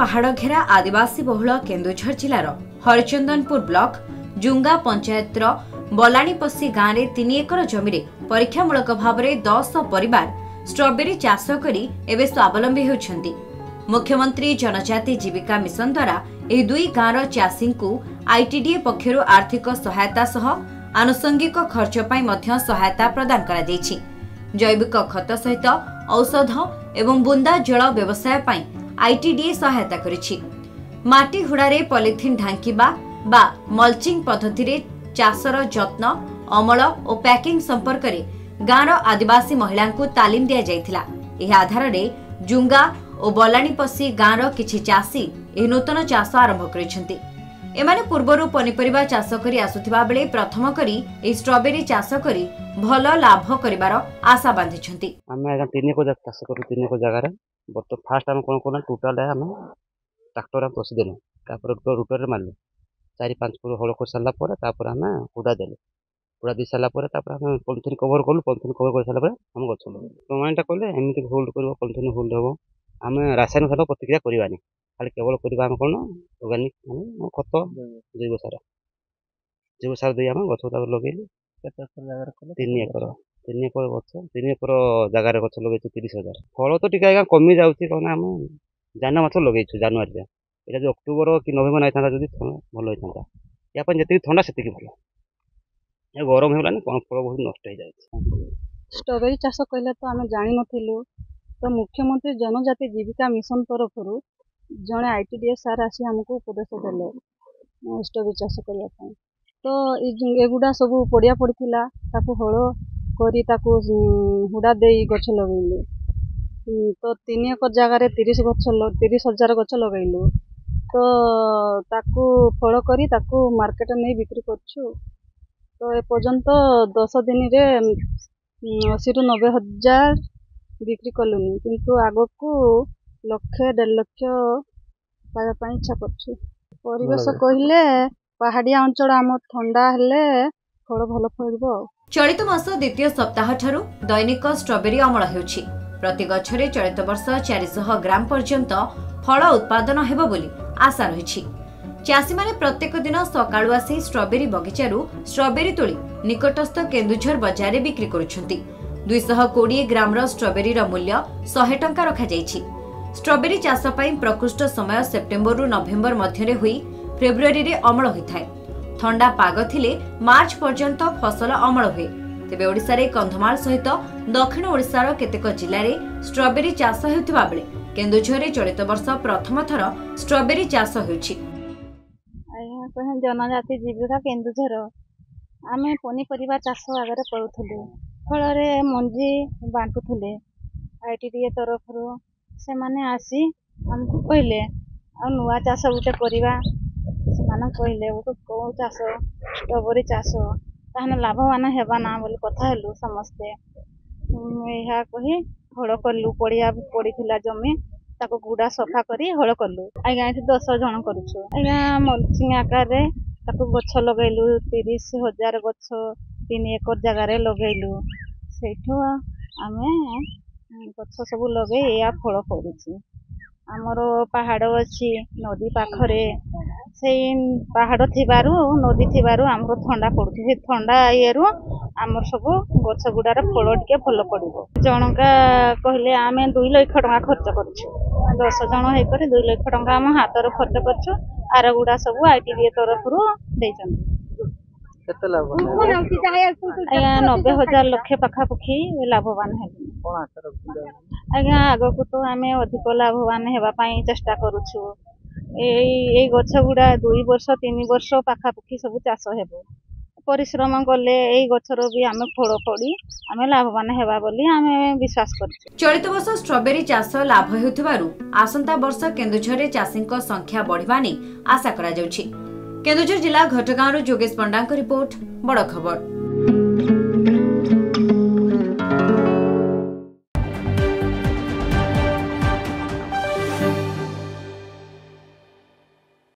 पहाड़ घेरा आदिवासी बहुल केन्दुझर जिलार हरिचंदनपुर ब्लॉक जुंगा पंचायतर बलाणीपसी गांव में 3 एकर जमी परीक्षामूलक भाव में 10 परिवार स्ट्रॉबेरी चाष करी एवं स्वावलंबी होती। मुख्यमंत्री जनजाति जीविका मिशन द्वारा यह 2 गांवर चाषी को आईटीडीए पक्षर आर्थिक सहायता सह आनुषंगिक खर्च पर सहायता प्रदान करा जायछि। जैविक खत सहित औषध एवं बुंदा जल व्यवसाय पर आईटीडीए सहायता करिछि। माटी हुड़ारे पॉलिथिन ढांकिबा बा मल्चिंग पद्धति रे चाषर जत्न अमल और पैकिंग संपर्क में गांवर आदिवासी महिला को तालीम दिया जायथिला। एह आधार रे जुंगा और बलाणीपसी गांवर किछि चाषी एह नूतन चाष आरंभ करिसेंति। एमाने पूर्वरु पनिपरिबा चाष करी आसुथिबा बेले प्रथम करी ए स्ट्रॉबेरी चाष करी भल लाभ करिवार आशा बांधिछंती। आमे आगा 3 को चाष करू 3 को जगह रे बत फास्ट हम कोन कोन टोटल हम ट्रैक्टर हम पसी देनु तापर रूटर रे मारलु 4-5 फुट हल कर साला पर तापर हम कुड़ा देलु कुड़ा दे साला पर तापर हम पॉलिथिन कवर करलु पॉलिथिन कवर कर साला पर हम गछ लगे प्रमाणटा करले एमिति होल्ड करबो पॉलिथिन होल्ड होबो। हम रासायनिक खाद प्रतिक्रिया करबानी खाली केवल करबा हम कोन ऑर्गेनिक माने खत जैव सार दे हम गछ तापर लगेलु केते जगह रे 3 एकर गछ 3 एकर जगह रे गछ लगेछु 30,000 फल तो टिका आगा कमी जाउची कोना हम जाना माछ लगेछु जनवरी रे एटा जो अक्टोबर कि नवेम्बर नाइ थांता जदी भल होई थांता या पर जति ठंडा सेति भल ए गरम हेला न कोन फल बहुत नष्ट हो जाय। स्ट्रॉबेरी चाष कहले तो आमे जानि नथिलु तो मुख्यमंत्री जनजाति जीविका मिशन तरफ जड़े आईटीडीए सार आसी हमको उपदेश देले स्ट्रॉबेरी चाष करने तो एगुड़ा सब पड़िया पड़ता ताकू हल करी ताकू हुड़ा दे गछ लगेलु तो 3 एकर जगार 30,000 गछ लगेलु तो ताकू फल करी ताकू मार्केट नहीं बिक्री करछु तो ए पर्यंत 10 दिन रे 80-90 हजार बिक्री कलुनी किंतु आगो को 1-1.5 लाख पाया इच्छा करछु। परिवेश कहले पहाड़िया अंचल आम ठंडा हेले फल भल फलबो। चलित मास द्वितीय सप्ताह ठारू दैनिक स्ट्रॉबेरी अमल हेउछि। प्रति गछरे चलित वर्ष 400 ग्राम पर्यंत फल उत्पादन हेबो बोली आशा रहिछि। चाषी माने प्रत्येक दिन सकाळु आसी स्ट्रॉबेरी बगीचारू स्ट्रॉबेरी तोली निकटस्थ केन्दुझर बाजार में बिक्री करुछंती। 220 ग्राम स्ट्रॉबेरी मूल्य 100 टंका रखा जायछि। स्ट्रॉबेरी चाष पई प्रकृष्ट समय सेप्टेम्बर रु नवेम्बर मध्य हुई फेब्रुआरी रे अमल होइथाय। ठंडा पाग थिले मार्च पर्यंत फसल अमल हुए। तेबे ओडिसा रे कंधमाल सहित दक्षिण ओडिसार केतेक जिल्ला रे स्ट्रॉबेरी चाष हेउथिबा बेले केन्दुझर रे चलित वर्ष प्रथम थर स्ट्रॉबेरी चाष हेउछि। जनजाति जीविका केन्दुझर आमे पनिपरिबा चाष आगे करूथुलु फल मंजी बांटुले आईटीडीए तरफ से माने आसी हमको कहले आ नुआ चाष गोटे करवा से कहले कौ चाष स्ट्रॉबेरी चाष ताहने लाभवान हेबा ना बोली कथा हेलु समस्ते यह कही हल कलु पड़िया पड़ीला जमी ताको गुड़ा सफा करी हल कलु आज्ञा 10 जन करूछु आज्ञा मल्चिंग आकार रे ताको गछ लगेलु 30,000 गछ 3 एकर जगह रे लगेलु सेठो आमे गछ सब लगे या फल करूछु। आमर पहाड़ अच्छी नदी पाखरे से पहाड़ थिबारु नदी थिबारु हमरो ठंडा पड़ुछि से ठंडा येरु आमर सब गछ गुडार फल टिके भल पड़िबो। जनका कहले आमे 2 लाख टका खर्च करछु 10 जन हे करे 2 लाख टका हम हाथ रे खर्च करछु आर गुडा सब आईटीडीए तरफ रु देछन केते लाभ 90,000 लक्ष पाखापाखि लाभवान है। आज्ञा आग को तो आम अधिक लाभवान होगापाई चेष्टा करुछु ए गछ गुड़ा 2 वर्ष 3 वर्ष पाखापाखि सब चाष हेबो परिश्रम कले ए गछर भी आम फल पड़ी आम लाभवान हेबा बोली आम विश्वास करछु। चलित वर्ष स्ट्रॉबेरी चाष लाभ हेउथिबारु आसंता वर्ष केन्दुझर चाषीक संख्या बढ़िबा नै आशा करा जाउछि। केन्दुझर जिला घटगांव जोगेश पंडा रिपोर्ट बड़ खबर।